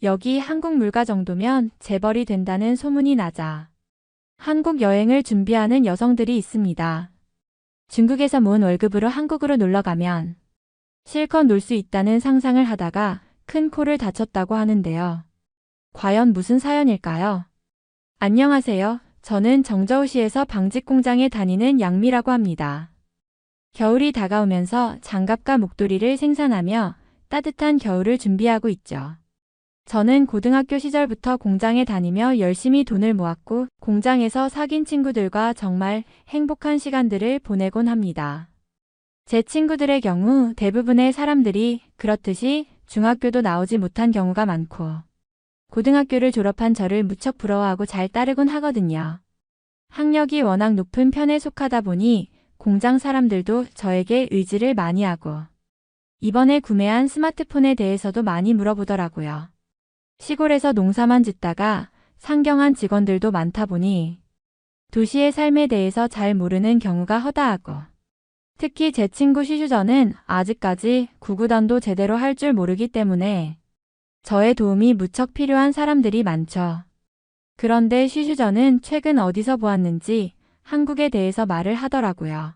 여기 한국 물가 정도면 재벌이 된다는 소문이 나자 한국 여행을 준비하는 여성들이 있습니다. 중국에서 모은 월급으로 한국으로 놀러 가면 실컷 놀 수 있다는 상상을 하다가 큰 코를 다쳤다고 하는데요. 과연 무슨 사연일까요? 안녕하세요. 저는 정저우시에서 방직 공장에 다니는 양미라고 합니다. 겨울이 다가오면서 장갑과 목도리를 생산하며 따뜻한 겨울을 준비하고 있죠. 저는 고등학교 시절부터 공장에 다니며 열심히 돈을 모았고 공장에서 사귄 친구들과 정말 행복한 시간들을 보내곤 합니다. 제 친구들의 경우 대부분의 사람들이 그렇듯이 중학교도 나오지 못한 경우가 많고 고등학교를 졸업한 저를 무척 부러워하고 잘 따르곤 하거든요. 학력이 워낙 높은 편에 속하다 보니 공장 사람들도 저에게 의지를 많이 하고 이번에 구매한 스마트폰에 대해서도 많이 물어보더라고요. 시골에서 농사만 짓다가 상경한 직원들도 많다 보니 도시의 삶에 대해서 잘 모르는 경우가 허다하고 특히 제 친구 쉬슈저는 아직까지 구구단도 제대로 할 줄 모르기 때문에 저의 도움이 무척 필요한 사람들이 많죠. 그런데 쉬슈저는 최근 어디서 보았는지 한국에 대해서 말을 하더라고요.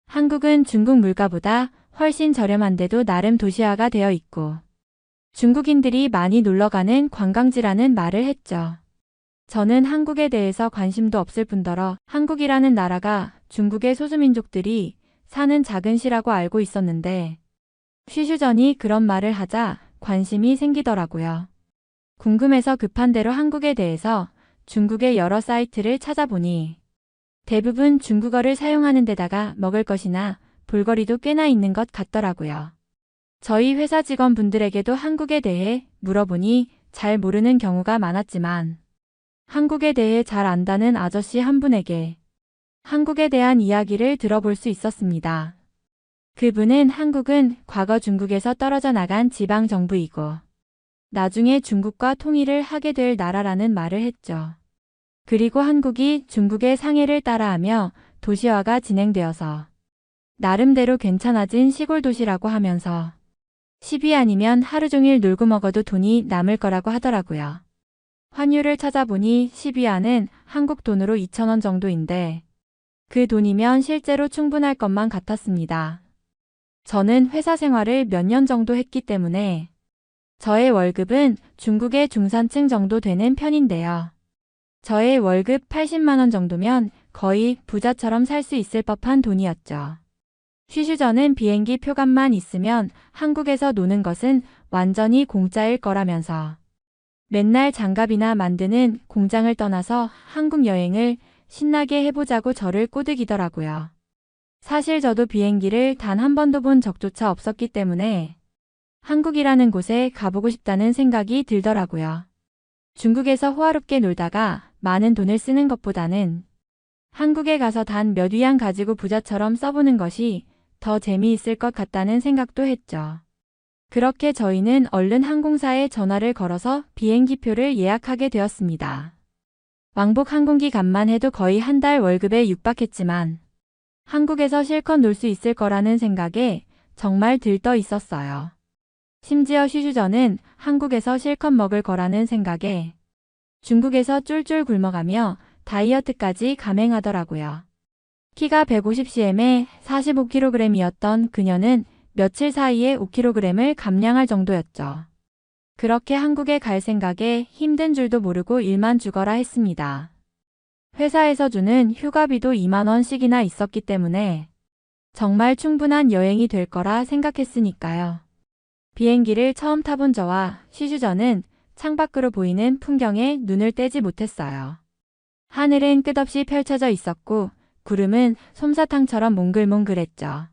한국은 중국 물가보다 훨씬 저렴한데도 나름 도시화가 되어 있고 중국인들이 많이 놀러가는 관광지라는 말을 했죠. 저는 한국에 대해서 관심도 없을 뿐더러 한국이라는 나라가 중국의 소수민족들이 사는 작은 시라고 알고 있었는데 쉬슈전이 그런 말을 하자 관심이 생기더라고요. 궁금해서 급한 대로 한국에 대해서 중국의 여러 사이트를 찾아보니 대부분 중국어를 사용하는 데다가 먹을 것이나 볼거리도 꽤나 있는 것 같더라고요. 저희 회사 직원분들에게도 한국에 대해 물어보니 잘 모르는 경우가 많았지만 한국에 대해 잘 안다는 아저씨 한 분에게 한국에 대한 이야기를 들어볼 수 있었습니다. 그분은 한국은 과거 중국에서 떨어져 나간 지방 정부이고 나중에 중국과 통일을 하게 될 나라라는 말을 했죠. 그리고 한국이 중국의 상해를 따라하며 도시화가 진행되어서 나름대로 괜찮아진 시골 도시라고 하면서 10위 아니면 하루 종일 놀고 먹어도 돈이 남을 거라고 하더라고요. 환율을 찾아보니 10위안은 한국 돈으로 2,000원 정도인데 그 돈이면 실제로 충분할 것만 같았습니다. 저는 회사 생활을 몇 년 정도 했기 때문에 저의 월급은 중국의 중산층 정도 되는 편인데요. 저의 월급 80만 원 정도면 거의 부자처럼 살 수 있을 법한 돈이었죠. 쉬슈저는 비행기 표값만 있으면 한국에서 노는 것은 완전히 공짜일 거라면서 맨날 장갑이나 만드는 공장을 떠나서 한국 여행을 신나게 해보자고 저를 꼬드기더라고요. 사실 저도 비행기를 단 한 번도 본 적조차 없었기 때문에 한국이라는 곳에 가보고 싶다는 생각이 들더라고요. 중국에서 호화롭게 놀다가 많은 돈을 쓰는 것보다는 한국에 가서 단 몇 위안 가지고 부자처럼 써보는 것이 더 재미있을 것 같다는 생각도 했죠. 그렇게 저희는 얼른 항공사에 전화를 걸어서 비행기표를 예약하게 되었습니다. 왕복 항공기 값만 해도 거의 한 달 월급에 육박했지만 한국에서 실컷 놀 수 있을 거라는 생각에 정말 들떠 있었어요. 심지어 쉬슈저는 한국에서 실컷 먹을 거라는 생각에 중국에서 쫄쫄 굶어가며 다이어트까지 감행하더라고요. 키가 150cm에 45kg이었던 그녀는 며칠 사이에 5kg을 감량할 정도였죠. 그렇게 한국에 갈 생각에 힘든 줄도 모르고 일만 죽어라 했습니다. 회사에서 주는 휴가비도 2만 원씩이나 있었기 때문에 정말 충분한 여행이 될 거라 생각했으니까요. 비행기를 처음 타본 저와 쉬슈저는 창밖으로 보이는 풍경에 눈을 떼지 못했어요. 하늘은 끝없이 펼쳐져 있었고 구름은 솜사탕처럼 몽글몽글했죠.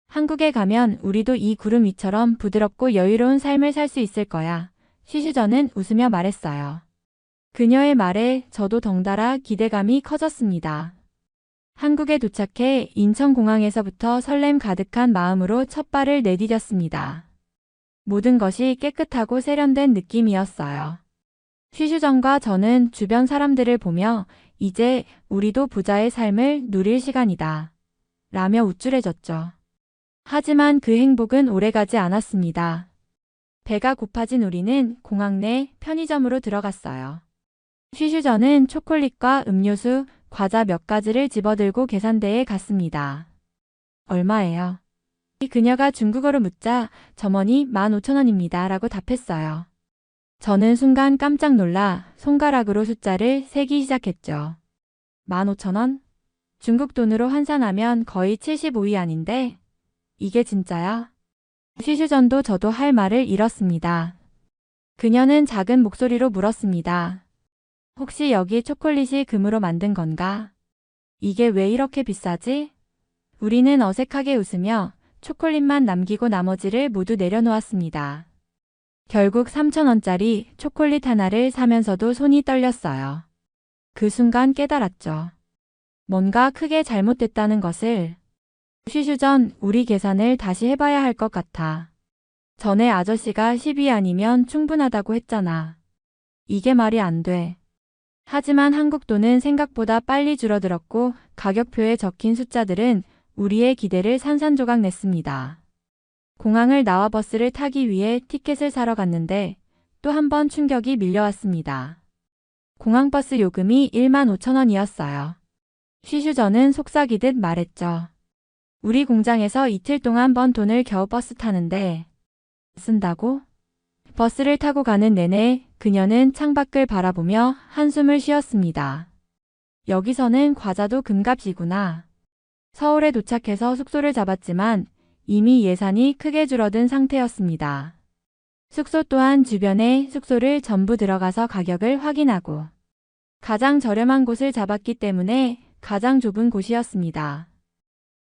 한국에 가면 우리도 이 구름 위처럼 부드럽고 여유로운 삶을 살 수 있을 거야. 쉬슈저는 웃으며 말했어요. 그녀의 말에 저도 덩달아 기대감이 커졌습니다. 한국에 도착해 인천공항에서부터 설렘 가득한 마음으로 첫 발을 내디뎠습니다. 모든 것이 깨끗하고 세련된 느낌이었어요. 쉬슈전과 저는 주변 사람들을 보며 이제 우리도 부자의 삶을 누릴 시간이다 라며 우쭐해졌죠. 하지만 그 행복은 오래가지 않았습니다. 배가 고파진 우리는 공항 내 편의점으로 들어갔어요. 쉬쉬저는 초콜릿과 음료수, 과자 몇 가지를 집어들고 계산대에 갔습니다. 얼마예요? 그녀가 중국어로 묻자 점원이 15,000원입니다 라고 답했어요. 저는 순간 깜짝 놀라 손가락으로 숫자를 세기 시작했죠. 15,000원? 중국 돈으로 환산하면 거의 75위안인데 이게 진짜야? 쉬쉬전도 저도 할 말을 잃었습니다. 그녀는 작은 목소리로 물었습니다. 혹시 여기 초콜릿이 금으로 만든 건가? 이게 왜 이렇게 비싸지? 우리는 어색하게 웃으며 초콜릿만 남기고 나머지를 모두 내려놓았습니다. 결국 3,000원짜리 초콜릿 하나를 사면서도 손이 떨렸어요. 그 순간 깨달았죠. 뭔가 크게 잘못됐다는 것을. 쉬쉬전 우리 계산을 다시 해봐야 할 것 같아. 전에 아저씨가 10위안이면 충분하다고 했잖아. 이게 말이 안 돼. 하지만 한국 돈은 생각보다 빨리 줄어들었고 가격표에 적힌 숫자들은 우리의 기대를 산산조각 냈습니다. 공항을 나와 버스를 타기 위해 티켓을 사러 갔는데 또 한 번 충격이 밀려왔습니다. 공항버스 요금이 15,000원이었어요. 쉬쉬저는 속삭이듯 말했죠. 우리 공장에서 이틀 동안 번 돈을 겨우 버스 타는데 쓴다고? 버스를 타고 가는 내내 그녀는 창밖을 바라보며 한숨을 쉬었습니다. 여기서는 과자도 금값이구나. 서울에 도착해서 숙소를 잡았지만 이미 예산이 크게 줄어든 상태였습니다. 숙소 또한 주변에 숙소를 전부 들어가서 가격을 확인하고 가장 저렴한 곳을 잡았기 때문에 가장 좁은 곳이었습니다.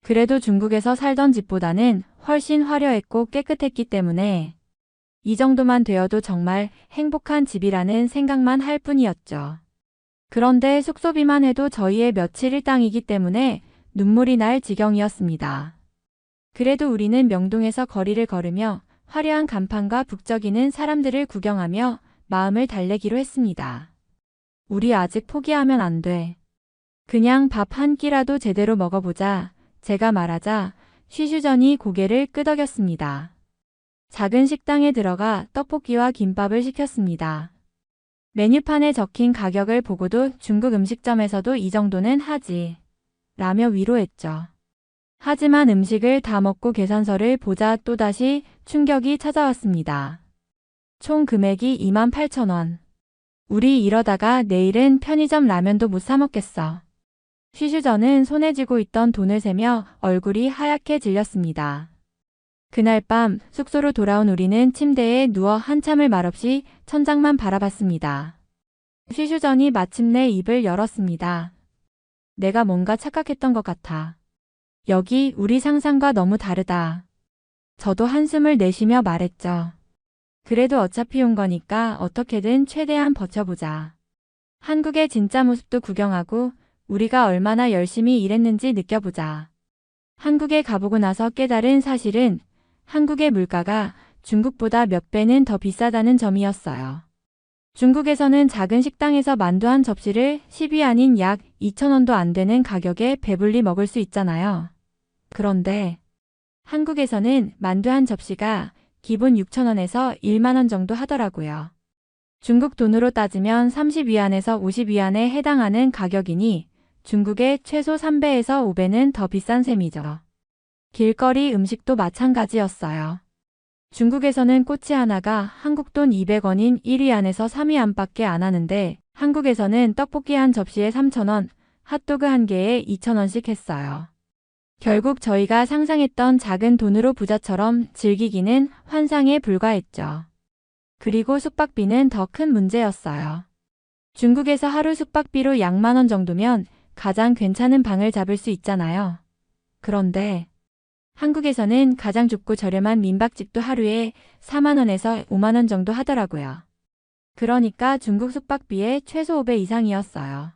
그래도 중국에서 살던 집보다는 훨씬 화려했고 깨끗했기 때문에 이 정도만 되어도 정말 행복한 집이라는 생각만 할 뿐이었죠. 그런데 숙소비만 해도 저희의 며칠 일당이기 때문에 눈물이 날 지경이었습니다. 그래도 우리는 명동에서 거리를 걸으며 화려한 간판과 북적이는 사람들을 구경하며 마음을 달래기로 했습니다. 우리 아직 포기하면 안 돼. 그냥 밥 한 끼라도 제대로 먹어보자. 제가 말하자 쉬쉬전이 고개를 끄덕였습니다. 작은 식당에 들어가 떡볶이와 김밥을 시켰습니다. 메뉴판에 적힌 가격을 보고도 중국 음식점에서도 이 정도는 하지. 라며 위로했죠. 하지만 음식을 다 먹고 계산서를 보자 또다시 충격이 찾아왔습니다. 총 금액이 28,000원. 우리 이러다가 내일은 편의점 라면도 못 사 먹겠어. 쉬쉬저는 손에 쥐고 있던 돈을 세며 얼굴이 하얗게 질렸습니다. 그날 밤 숙소로 돌아온 우리는 침대에 누워 한참을 말없이 천장만 바라봤습니다. 쉬쉬전이 마침내 입을 열었습니다. 내가 뭔가 착각했던 것 같아. 여기 우리 상상과 너무 다르다. 저도 한숨을 내쉬며 말했죠. 그래도 어차피 온 거니까 어떻게든 최대한 버텨보자. 한국의 진짜 모습도 구경하고 우리가 얼마나 열심히 일했는지 느껴보자. 한국에 가보고 나서 깨달은 사실은 한국의 물가가 중국보다 몇 배는 더 비싸다는 점이었어요. 중국에서는 작은 식당에서 만두 한 접시를 10위안인 약 2,000원도 안 되는 가격에 배불리 먹을 수 있잖아요. 그런데 한국에서는 만두 한 접시가 기본 6,000원에서 10,000원 정도 하더라고요. 중국 돈으로 따지면 30위안에서 50위안에 해당하는 가격이니 중국의 최소 3배에서 5배는 더 비싼 셈이죠. 길거리 음식도 마찬가지였어요. 중국에서는 꼬치 하나가 한국 돈 200원인 1위안에서 3위안밖에 안 하는데 한국에서는 떡볶이 한 접시에 3,000원, 핫도그 한 개에 2,000원씩 했어요. 결국 저희가 상상했던 작은 돈으로 부자처럼 즐기기는 환상에 불과했죠. 그리고 숙박비는 더 큰 문제였어요. 중국에서 하루 숙박비로 약 10,000원 정도면 가장 괜찮은 방을 잡을 수 있잖아요. 그런데 한국에서는 가장 좁고 저렴한 민박집도 하루에 40,000원에서 50,000원 정도 하더라고요. 그러니까 중국 숙박비의 최소 5배 이상이었어요.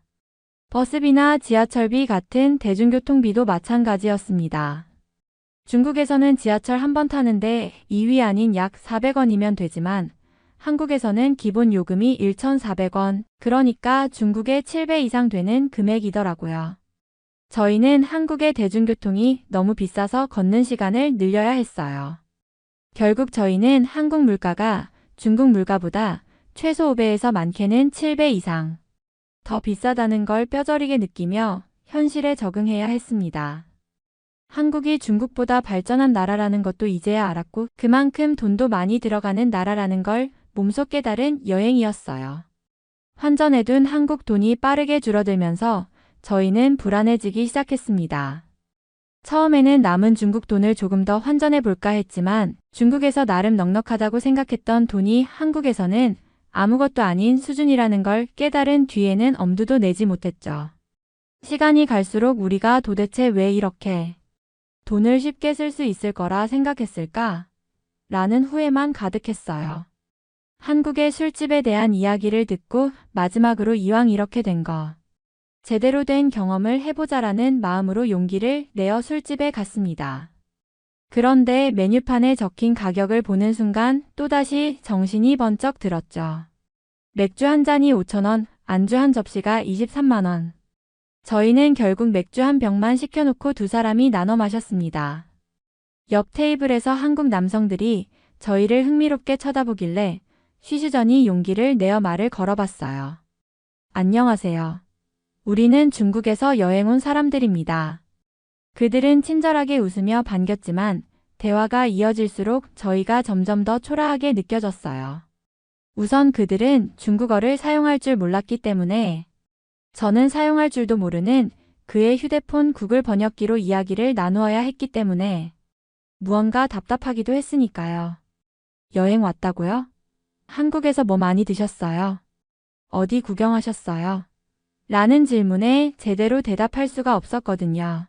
버스비나 지하철비 같은 대중교통비도 마찬가지였습니다. 중국에서는 지하철 한 번 타는데 2위안인 약 400원이면 되지만 한국에서는 기본 요금이 1,400원, 그러니까 중국의 7배 이상 되는 금액이더라고요. 저희는 한국의 대중교통이 너무 비싸서 걷는 시간을 늘려야 했어요. 결국 저희는 한국 물가가 중국 물가보다 최소 5배에서 많게는 7배 이상 더 비싸다는 걸 뼈저리게 느끼며 현실에 적응해야 했습니다. 한국이 중국보다 발전한 나라라는 것도 이제야 알았고 그만큼 돈도 많이 들어가는 나라라는 걸 몸소 깨달은 여행이었어요. 환전해둔 한국 돈이 빠르게 줄어들면서 저희는 불안해지기 시작했습니다. 처음에는 남은 중국 돈을 조금 더 환전해 볼까 했지만 중국에서 나름 넉넉하다고 생각했던 돈이 한국에서는 아무것도 아닌 수준이라는 걸 깨달은 뒤에는 엄두도 내지 못했죠. 시간이 갈수록 우리가 도대체 왜 이렇게 돈을 쉽게 쓸 수 있을 거라 생각했을까? 라는 후회만 가득했어요. 한국의 술집에 대한 이야기를 듣고 마지막으로 이왕 이렇게 된 거 제대로 된 경험을 해보자라는 마음으로 용기를 내어 술집에 갔습니다. 그런데 메뉴판에 적힌 가격을 보는 순간 또다시 정신이 번쩍 들었죠. 맥주 한 잔이 5,000원, 안주 한 접시가 23만 원. 저희는 결국 맥주 한 병만 시켜놓고 두 사람이 나눠 마셨습니다. 옆 테이블에서 한국 남성들이 저희를 흥미롭게 쳐다보길래 쉬쉬전이 용기를 내어 말을 걸어봤어요. 안녕하세요. 우리는 중국에서 여행 온 사람들입니다. 그들은 친절하게 웃으며 반겼지만 대화가 이어질수록 저희가 점점 더 초라하게 느껴졌어요. 우선 그들은 중국어를 사용할 줄 몰랐기 때문에 저는 사용할 줄도 모르는 그의 휴대폰 구글 번역기로 이야기를 나누어야 했기 때문에 무언가 답답하기도 했으니까요. 여행 왔다고요? 한국에서 뭐 많이 드셨어요? 어디 구경하셨어요? 라는 질문에 제대로 대답할 수가 없었거든요.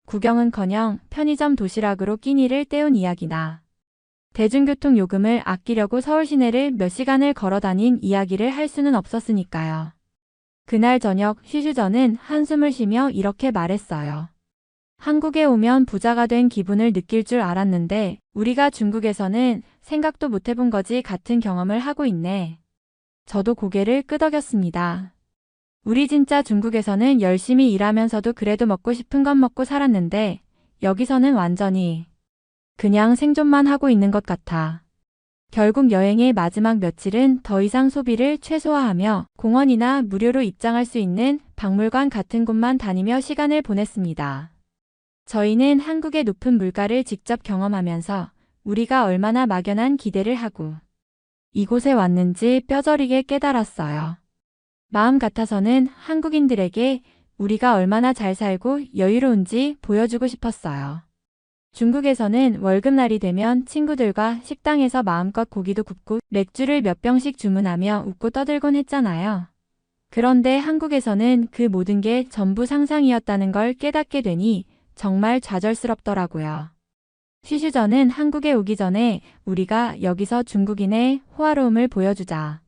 구경은커녕 편의점 도시락으로 끼니를 때운 이야기나 대중교통 요금을 아끼려고 서울 시내를 몇 시간을 걸어 다닌 이야기를 할 수는 없었으니까요. 그날 저녁 쉬쉬전은 한숨을 쉬며 이렇게 말했어요. 한국에 오면 부자가 된 기분을 느낄 줄 알았는데 우리가 중국에서는 생각도 못 해본 거지 같은 경험을 하고 있네. 저도 고개를 끄덕였습니다. 우리 진짜 중국에서는 열심히 일하면서도 그래도 먹고 싶은 건 먹고 살았는데 여기서는 완전히 그냥 생존만 하고 있는 것 같아. 결국 여행의 마지막 며칠은 더 이상 소비를 최소화하며 공원이나 무료로 입장할 수 있는 박물관 같은 곳만 다니며 시간을 보냈습니다. 저희는 한국의 높은 물가를 직접 경험하면서 우리가 얼마나 막연한 기대를 하고 이곳에 왔는지 뼈저리게 깨달았어요. 마음 같아서는 한국인들에게 우리가 얼마나 잘 살고 여유로운지 보여주고 싶었어요. 중국에서는 월급날이 되면 친구들과 식당에서 마음껏 고기도 굽고 맥주를 몇 병씩 주문하며 웃고 떠들곤 했잖아요. 그런데 한국에서는 그 모든 게 전부 상상이었다는 걸 깨닫게 되니 정말 좌절스럽더라고요. 쉬쉬전은 한국에 오기 전에 우리가 여기서 중국인의 호화로움을 보여주자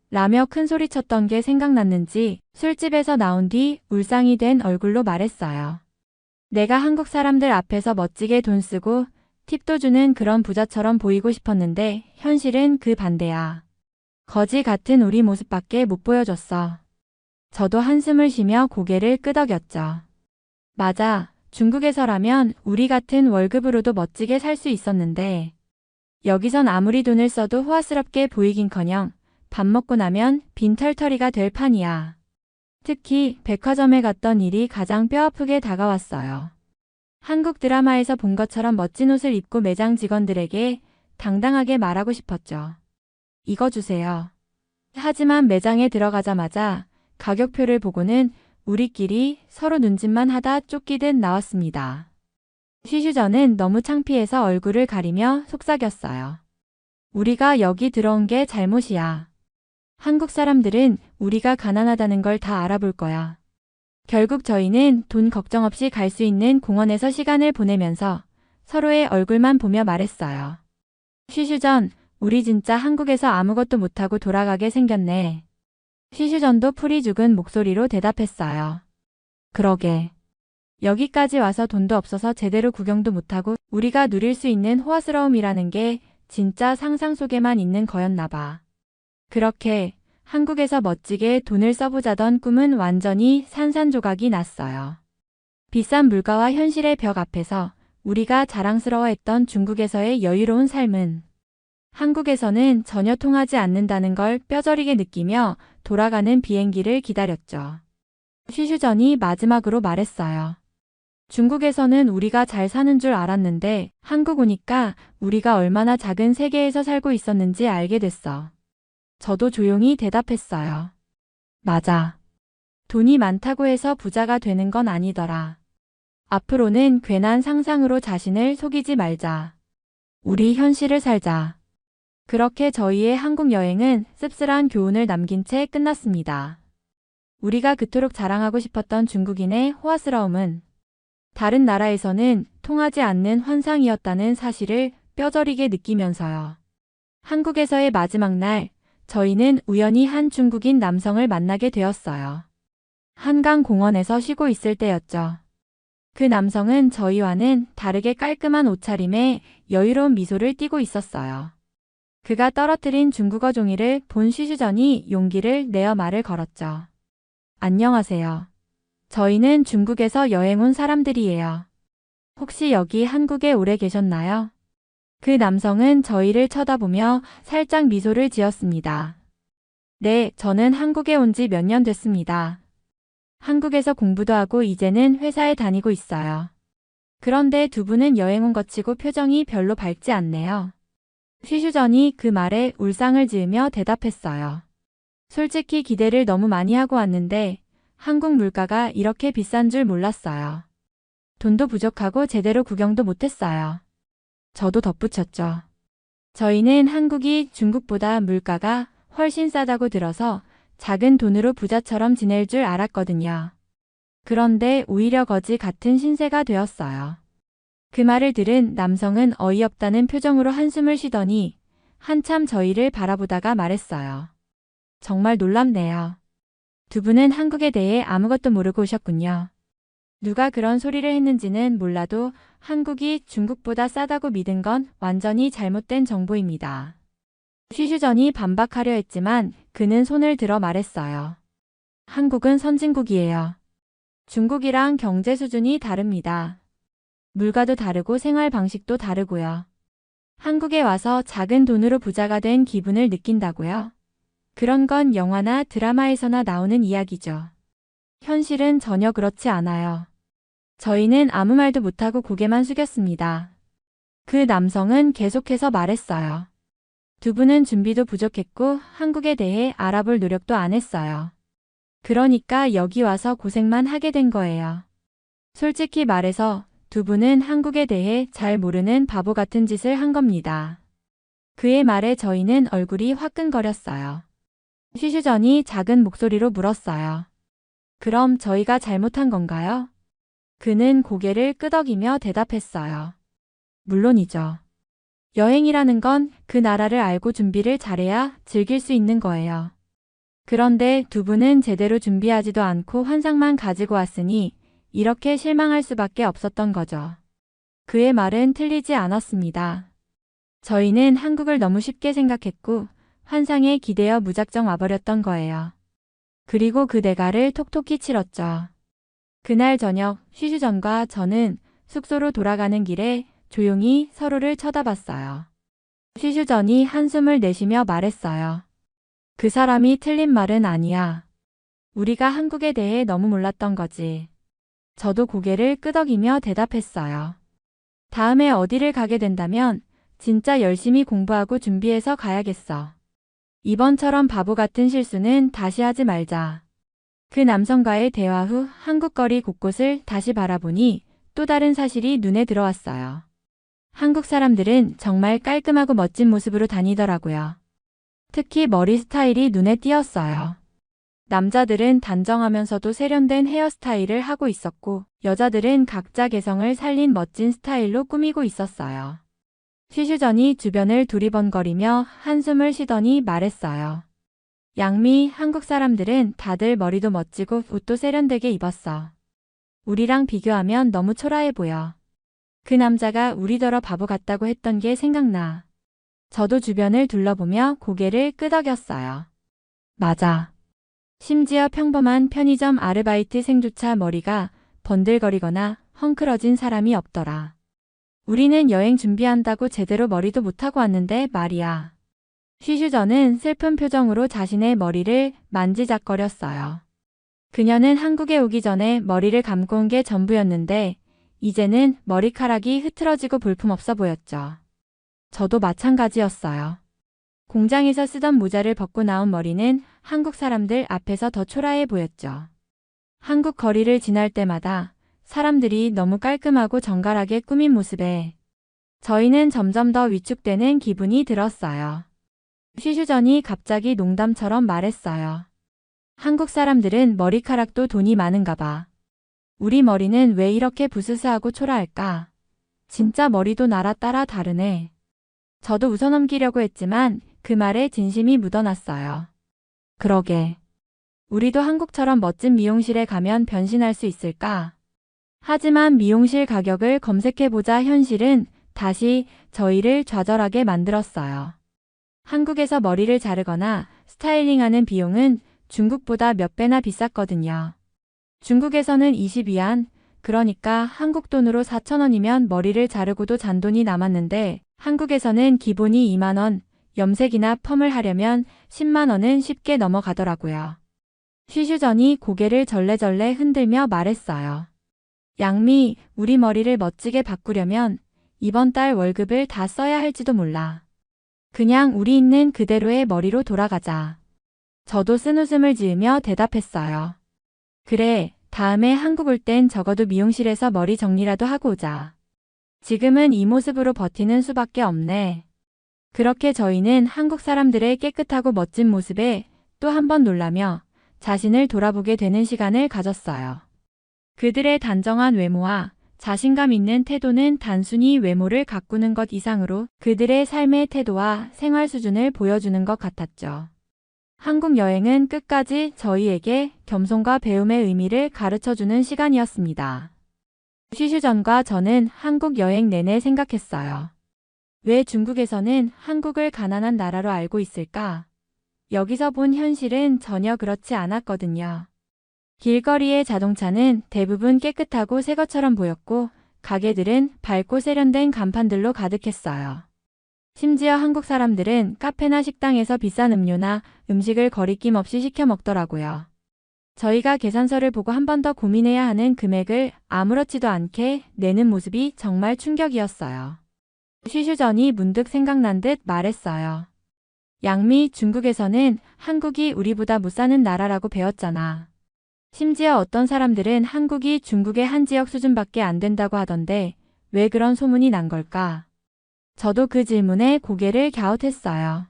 라며 큰소리쳤던 게 생각났는지 술집에서 나온 뒤 울상이 된 얼굴로 말했어요. 내가 한국 사람들 앞에서 멋지게 돈 쓰고 팁도 주는 그런 부자처럼 보이고 싶었는데 현실은 그 반대야. 거지 같은 우리 모습밖에 못 보여줬어. 저도 한숨을 쉬며 고개를 끄덕였죠. 맞아. 중국에서라면 우리 같은 월급으로도 멋지게 살 수 있었는데 여기선 아무리 돈을 써도 호화스럽게 보이긴커녕 밥 먹고 나면 빈털터리가 될 판이야. 특히 백화점에 갔던 일이 가장 뼈아프게 다가왔어요. 한국 드라마에서 본 것처럼 멋진 옷을 입고 매장 직원들에게 당당하게 말하고 싶었죠. 이거 주세요. 하지만 매장에 들어가자마자 가격표를 보고는 우리끼리 서로 눈짓만 하다 쫓기듯 나왔습니다. 쉬쉬전은 너무 창피해서 얼굴을 가리며 속삭였어요. 우리가 여기 들어온 게 잘못이야. 한국 사람들은 우리가 가난하다는 걸 다 알아볼 거야. 결국 저희는 돈 걱정 없이 갈 수 있는 공원에서 시간을 보내면서 서로의 얼굴만 보며 말했어요. 쉬쉬전, 우리 진짜 한국에서 아무것도 못하고 돌아가게 생겼네. 쉬쉬전도 풀이 죽은 목소리로 대답했어요. 그러게. 여기까지 와서 돈도 없어서 제대로 구경도 못하고 우리가 누릴 수 있는 호화스러움이라는 게 진짜 상상 속에만 있는 거였나 봐. 그렇게 한국에서 멋지게 돈을 써보자던 꿈은 완전히 산산조각이 났어요. 비싼 물가와 현실의 벽 앞에서 우리가 자랑스러워했던 중국에서의 여유로운 삶은 한국에서는 전혀 통하지 않는다는 걸 뼈저리게 느끼며 돌아가는 비행기를 기다렸죠. 쉬슈전이 마지막으로 말했어요. 중국에서는 우리가 잘 사는 줄 알았는데 한국 오니까 우리가 얼마나 작은 세계에서 살고 있었는지 알게 됐어. 저도 조용히 대답했어요. 맞아. 돈이 많다고 해서 부자가 되는 건 아니더라. 앞으로는 괜한 상상으로 자신을 속이지 말자. 우리 현실을 살자. 그렇게 저희의 한국 여행은 씁쓸한 교훈을 남긴 채 끝났습니다. 우리가 그토록 자랑하고 싶었던 중국인의 호화스러움은 다른 나라에서는 통하지 않는 환상이었다는 사실을 뼈저리게 느끼면서요. 한국에서의 마지막 날, 저희는 우연히 한 중국인 남성을 만나게 되었어요. 한강 공원에서 쉬고 있을 때였죠. 그 남성은 저희와는 다르게 깔끔한 옷차림에 여유로운 미소를 띠고 있었어요. 그가 떨어뜨린 중국어 종이를 본 쉬슈전이 용기를 내어 말을 걸었죠. 안녕하세요. 저희는 중국에서 여행 온 사람들이에요. 혹시 여기 한국에 오래 계셨나요? 그 남성은 저희를 쳐다보며 살짝 미소를 지었습니다. 네, 저는 한국에 온 지 몇 년 됐습니다. 한국에서 공부도 하고 이제는 회사에 다니고 있어요. 그런데 두 분은 여행 온 것 치고 표정이 별로 밝지 않네요. 쉬슈전이 그 말에 울상을 지으며 대답했어요. 솔직히 기대를 너무 많이 하고 왔는데 한국 물가가 이렇게 비싼 줄 몰랐어요. 돈도 부족하고 제대로 구경도 못했어요. 저도 덧붙였죠. 저희는 한국이 중국보다 물가가 훨씬 싸다고 들어서 작은 돈으로 부자처럼 지낼 줄 알았거든요. 그런데 오히려 거지 같은 신세가 되었어요. 그 말을 들은 남성은 어이없다는 표정으로 한숨을 쉬더니 한참 저희를 바라보다가 말했어요. 정말 놀랍네요. 두 분은 한국에 대해 아무것도 모르고 오셨군요. 누가 그런 소리를 했는지는 몰라도 한국이 중국보다 싸다고 믿은 건 완전히 잘못된 정보입니다. 쉬슈전이 반박하려 했지만 그는 손을 들어 말했어요. 한국은 선진국이에요. 중국이랑 경제 수준이 다릅니다. 물가도 다르고 생활 방식도 다르고요. 한국에 와서 작은 돈으로 부자가 된 기분을 느낀다고요? 그런 건 영화나 드라마에서나 나오는 이야기죠. 현실은 전혀 그렇지 않아요. 저희는 아무 말도 못하고 고개만 숙였습니다. 그 남성은 계속해서 말했어요. 두 분은 준비도 부족했고 한국에 대해 알아볼 노력도 안 했어요. 그러니까 여기 와서 고생만 하게 된 거예요. 솔직히 말해서 두 분은 한국에 대해 잘 모르는 바보 같은 짓을 한 겁니다. 그의 말에 저희는 얼굴이 화끈거렸어요. 쉬슈전이 작은 목소리로 물었어요. 그럼 저희가 잘못한 건가요? 그는 고개를 끄덕이며 대답했어요. 물론이죠. 여행이라는 건 그 나라를 알고 준비를 잘해야 즐길 수 있는 거예요. 그런데 두 분은 제대로 준비하지도 않고 환상만 가지고 왔으니 이렇게 실망할 수밖에 없었던 거죠. 그의 말은 틀리지 않았습니다. 저희는 한국을 너무 쉽게 생각했고 환상에 기대어 무작정 와버렸던 거예요. 그리고 그 대가를 톡톡히 치렀죠. 그날 저녁 쉬슈전과 저는 숙소로 돌아가는 길에 조용히 서로를 쳐다봤어요. 쉬슈전이 한숨을 내쉬며 말했어요. 그 사람이 틀린 말은 아니야. 우리가 한국에 대해 너무 몰랐던 거지. 저도 고개를 끄덕이며 대답했어요. 다음에 어디를 가게 된다면 진짜 열심히 공부하고 준비해서 가야겠어. 이번처럼 바보 같은 실수는 다시 하지 말자. 그 남성과의 대화 후 한국 거리 곳곳을 다시 바라보니 또 다른 사실이 눈에 들어왔어요. 한국 사람들은 정말 깔끔하고 멋진 모습으로 다니더라고요. 특히 머리 스타일이 눈에 띄었어요. 남자들은 단정하면서도 세련된 헤어스타일을 하고 있었고 여자들은 각자 개성을 살린 멋진 스타일로 꾸미고 있었어요. 쉬슈전이 주변을 두리번거리며 한숨을 쉬더니 말했어요. 양미, 한국 사람들은 다들 머리도 멋지고 옷도 세련되게 입었어. 우리랑 비교하면 너무 초라해 보여. 그 남자가 우리더러 바보 같다고 했던 게 생각나. 저도 주변을 둘러보며 고개를 끄덕였어요. 맞아. 심지어 평범한 편의점 아르바이트생조차 머리가 번들거리거나 헝클어진 사람이 없더라. 우리는 여행 준비한다고 제대로 머리도 못하고 왔는데 말이야. 쉬슈저는 슬픈 표정으로 자신의 머리를 만지작거렸어요. 그녀는 한국에 오기 전에 머리를 감고 온 게 전부였는데 이제는 머리카락이 흐트러지고 볼품없어 보였죠. 저도 마찬가지였어요. 공장에서 쓰던 모자를 벗고 나온 머리는 한국 사람들 앞에서 더 초라해 보였죠. 한국 거리를 지날 때마다 사람들이 너무 깔끔하고 정갈하게 꾸민 모습에 저희는 점점 더 위축되는 기분이 들었어요. 쉬슈전이 갑자기 농담처럼 말했어요. 한국 사람들은 머리카락도 돈이 많은가 봐. 우리 머리는 왜 이렇게 부스스하고 초라할까? 진짜 머리도 나라 따라 다르네. 저도 웃어넘기려고 했지만 그 말에 진심이 묻어났어요. 그러게. 우리도 한국처럼 멋진 미용실에 가면 변신할 수 있을까? 하지만 미용실 가격을 검색해보자 현실은 다시 저희를 좌절하게 만들었어요. 한국에서 머리를 자르거나 스타일링하는 비용은 중국보다 몇 배나 비쌌거든요. 중국에서는 20위안, 그러니까 한국 돈으로 4,000원이면 머리를 자르고도 잔돈이 남았는데 한국에서는 기본이 2만원, 염색이나 펌을 하려면 10만원은 쉽게 넘어가더라고요. 쉬슈전이 고개를 절레절레 흔들며 말했어요. 양미, 우리 머리를 멋지게 바꾸려면 이번 달 월급을 다 써야 할지도 몰라. 그냥 우리 있는 그대로의 머리로 돌아가자. 저도 쓴웃음을 지으며 대답했어요. 그래, 다음에 한국 올 땐 적어도 미용실에서 머리 정리라도 하고 오자. 지금은 이 모습으로 버티는 수밖에 없네. 그렇게 저희는 한국 사람들의 깨끗하고 멋진 모습에 또 한 번 놀라며 자신을 돌아보게 되는 시간을 가졌어요. 그들의 단정한 외모와 자신감 있는 태도는 단순히 외모를 가꾸는 것 이상으로 그들의 삶의 태도와 생활 수준을 보여주는 것 같았죠. 한국 여행은 끝까지 저희에게 겸손과 배움의 의미를 가르쳐주는 시간이었습니다. 쉬슈전과 저는 한국 여행 내내 생각했어요. 왜 중국에서는 한국을 가난한 나라로 알고 있을까? 여기서 본 현실은 전혀 그렇지 않았거든요. 길거리의 자동차는 대부분 깨끗하고 새 것처럼 보였고 가게들은 밝고 세련된 간판들로 가득했어요. 심지어 한국 사람들은 카페나 식당에서 비싼 음료나 음식을 거리낌 없이 시켜 먹더라고요. 저희가 계산서를 보고 한 번 더 고민해야 하는 금액을 아무렇지도 않게 내는 모습이 정말 충격이었어요. 쉬슈전이 문득 생각난 듯 말했어요. 양미, 중국에서는 한국이 우리보다 못 사는 나라라고 배웠잖아. 심지어 어떤 사람들은 한국이 중국의 한 지역 수준밖에 안 된다고 하던데 왜 그런 소문이 난 걸까? 저도 그 질문에 고개를 갸웃했어요.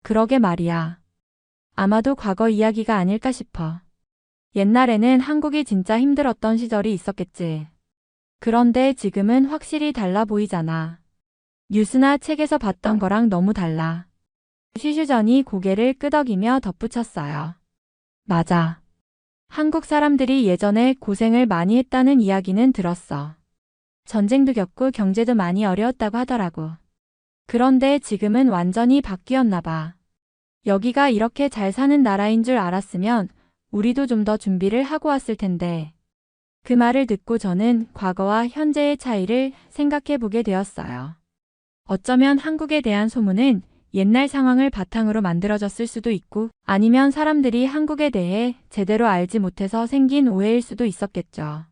그러게 말이야. 아마도 과거 이야기가 아닐까 싶어. 옛날에는 한국이 진짜 힘들었던 시절이 있었겠지. 그런데 지금은 확실히 달라 보이잖아. 뉴스나 책에서 봤던 거랑 너무 달라. 쉬슈전이 고개를 끄덕이며 덧붙였어요. 맞아. 한국 사람들이 예전에 고생을 많이 했다는 이야기는 들었어. 전쟁도 겪고 경제도 많이 어려웠다고 하더라고. 그런데 지금은 완전히 바뀌었나 봐. 여기가 이렇게 잘 사는 나라인 줄 알았으면 우리도 좀 더 준비를 하고 왔을 텐데. 그 말을 듣고 저는 과거와 현재의 차이를 생각해 보게 되었어요. 어쩌면 한국에 대한 소문은 옛날 상황을 바탕으로 만들어졌을 수도 있고 아니면 사람들이 한국에 대해 제대로 알지 못해서 생긴 오해일 수도 있었겠죠.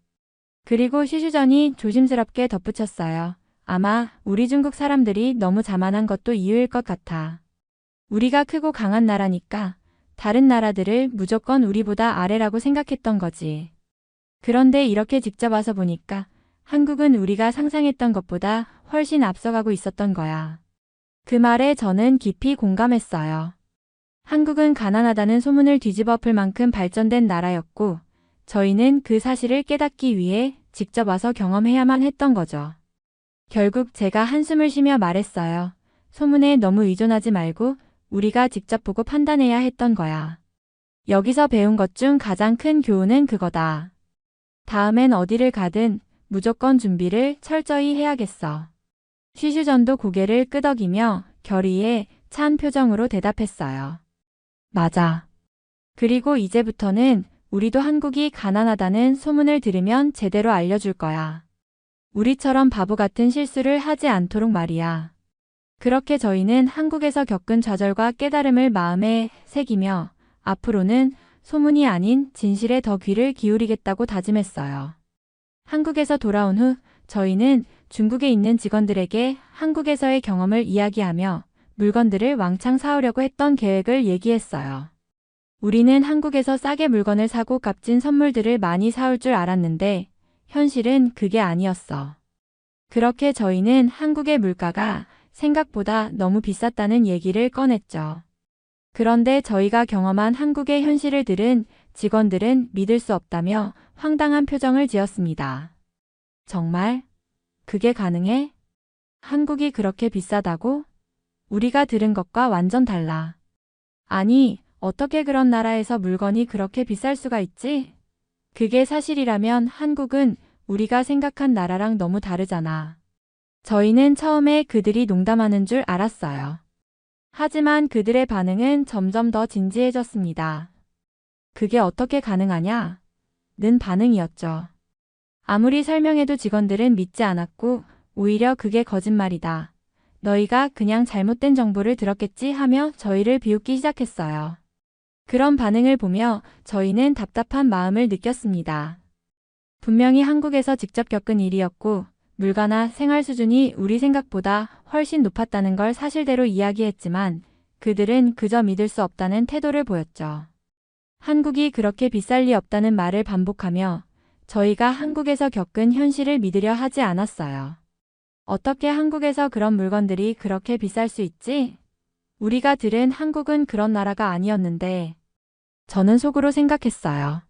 그리고 쉬슈전이 조심스럽게 덧붙였어요. 아마 우리 중국 사람들이 너무 자만한 것도 이유일 것 같아. 우리가 크고 강한 나라니까 다른 나라들을 무조건 우리보다 아래라고 생각했던 거지. 그런데 이렇게 직접 와서 보니까 한국은 우리가 상상했던 것보다 훨씬 앞서가고 있었던 거야. 그 말에 저는 깊이 공감했어요. 한국은 가난하다는 소문을 뒤집어 엎을 만큼 발전된 나라였고 저희는 그 사실을 깨닫기 위해 직접 와서 경험해야만 했던 거죠. 결국 제가 한숨을 쉬며 말했어요. 소문에 너무 의존하지 말고 우리가 직접 보고 판단해야 했던 거야. 여기서 배운 것 중 가장 큰 교훈은 그거다. 다음엔 어디를 가든 무조건 준비를 철저히 해야겠어. 쉬슈전도 고개를 끄덕이며 결의에 찬 표정으로 대답했어요. 맞아. 그리고 이제부터는 우리도 한국이 가난하다는 소문을 들으면 제대로 알려줄 거야. 우리처럼 바보 같은 실수를 하지 않도록 말이야. 그렇게 저희는 한국에서 겪은 좌절과 깨달음을 마음에 새기며 앞으로는 소문이 아닌 진실에 더 귀를 기울이겠다고 다짐했어요. 한국에서 돌아온 후 저희는 중국에 있는 직원들에게 한국에서의 경험을 이야기하며 물건들을 왕창 사오려고 했던 계획을 얘기했어요. 우리는 한국에서 싸게 물건을 사고 값진 선물들을 많이 사올 줄 알았는데 현실은 그게 아니었어. 그렇게 저희는 한국의 물가가 생각보다 너무 비쌌다는 얘기를 꺼냈죠. 그런데 저희가 경험한 한국의 현실을 들은 직원들은 믿을 수 없다며 황당한 표정을 지었습니다. 정말? 그게 가능해? 한국이 그렇게 비싸다고? 우리가 들은 것과 완전 달라. 아니, 어떻게 그런 나라에서 물건이 그렇게 비쌀 수가 있지? 그게 사실이라면 한국은 우리가 생각한 나라랑 너무 다르잖아. 저희는 처음에 그들이 농담하는 줄 알았어요. 하지만 그들의 반응은 점점 더 진지해졌습니다. 그게 어떻게 가능하냐? 는 반응이었죠. 아무리 설명해도 직원들은 믿지 않았고 오히려 그게 거짓말이다. 너희가 그냥 잘못된 정보를 들었겠지 하며 저희를 비웃기 시작했어요. 그런 반응을 보며 저희는 답답한 마음을 느꼈습니다. 분명히 한국에서 직접 겪은 일이었고 물가나 생활 수준이 우리 생각보다 훨씬 높았다는 걸 사실대로 이야기했지만 그들은 그저 믿을 수 없다는 태도를 보였죠. 한국이 그렇게 비쌀 리 없다는 말을 반복하며 저희가 한국에서 겪은 현실을 믿으려 하지 않았어요. 어떻게 한국에서 그런 물건들이 그렇게 비쌀 수 있지? 우리가 들은 한국은 그런 나라가 아니었는데 저는 속으로 생각했어요.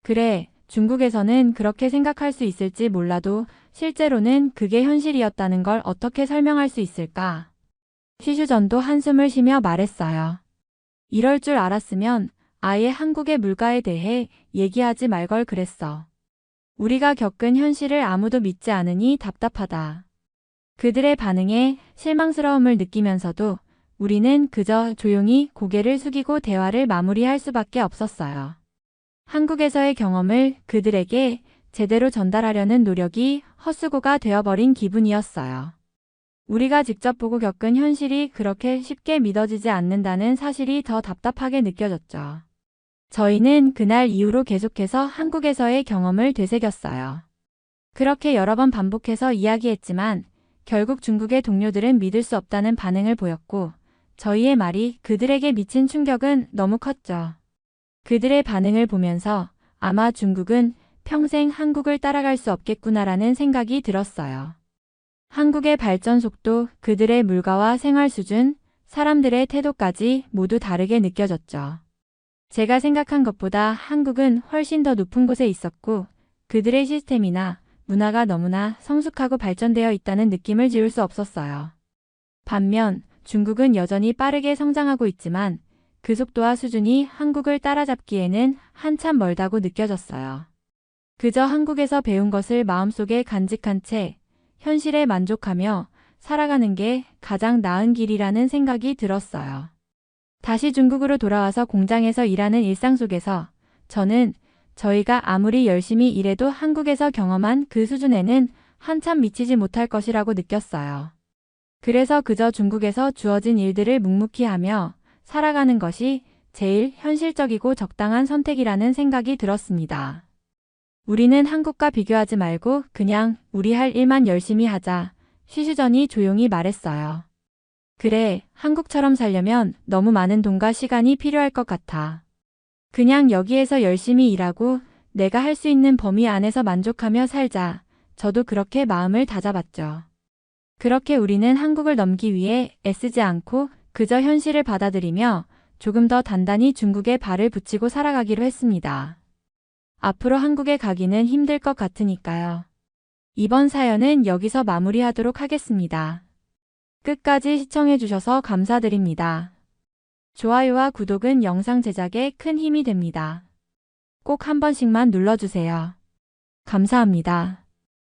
그래, 중국에서는 그렇게 생각할 수 있을지 몰라도 실제로는 그게 현실이었다는 걸 어떻게 설명할 수 있을까? 시슈전도 한숨을 쉬며 말했어요. 이럴 줄 알았으면 아예 한국의 물가에 대해 얘기하지 말 걸 그랬어. 우리가 겪은 현실을 아무도 믿지 않으니 답답하다. 그들의 반응에 실망스러움을 느끼면서도 우리는 그저 조용히 고개를 숙이고 대화를 마무리할 수밖에 없었어요. 한국에서의 경험을 그들에게 제대로 전달하려는 노력이 헛수고가 되어버린 기분이었어요. 우리가 직접 보고 겪은 현실이 그렇게 쉽게 믿어지지 않는다는 사실이 더 답답하게 느껴졌죠. 저희는 그날 이후로 계속해서 한국에서의 경험을 되새겼어요. 그렇게 여러 번 반복해서 이야기했지만 결국 중국의 동료들은 믿을 수 없다는 반응을 보였고 저희의 말이 그들에게 미친 충격은 너무 컸죠. 그들의 반응을 보면서 아마 중국은 평생 한국을 따라갈 수 없겠구나라는 생각이 들었어요. 한국의 발전 속도, 그들의 물가와 생활 수준, 사람들의 태도까지 모두 다르게 느껴졌죠. 제가 생각한 것보다 한국은 훨씬 더 높은 곳에 있었고 그들의 시스템이나 문화가 너무나 성숙하고 발전되어 있다는 느낌을 지울 수 없었어요. 반면 중국은 여전히 빠르게 성장하고 있지만 그 속도와 수준이 한국을 따라잡기에는 한참 멀다고 느껴졌어요. 그저 한국에서 배운 것을 마음속에 간직한 채 현실에 만족하며 살아가는 게 가장 나은 길이라는 생각이 들었어요. 다시 중국으로 돌아와서 공장에서 일하는 일상 속에서 저는 저희가 아무리 열심히 일해도 한국에서 경험한 그 수준에는 한참 미치지 못할 것이라고 느꼈어요. 그래서 그저 중국에서 주어진 일들을 묵묵히 하며 살아가는 것이 제일 현실적이고 적당한 선택이라는 생각이 들었습니다. 우리는 한국과 비교하지 말고 그냥 우리 할 일만 열심히 하자. 시슈전이 조용히 말했어요. 그래, 한국처럼 살려면 너무 많은 돈과 시간이 필요할 것 같아. 그냥 여기에서 열심히 일하고 내가 할 수 있는 범위 안에서 만족하며 살자. 저도 그렇게 마음을 다잡았죠. 그렇게 우리는 한국을 넘기 위해 애쓰지 않고 그저 현실을 받아들이며 조금 더 단단히 중국에 발을 붙이고 살아가기로 했습니다. 앞으로 한국에 가기는 힘들 것 같으니까요. 이번 사연은 여기서 마무리하도록 하겠습니다. 끝까지 시청해주셔서 감사드립니다. 좋아요와 구독은 영상 제작에 큰 힘이 됩니다. 꼭 한 번씩만 눌러주세요. 감사합니다.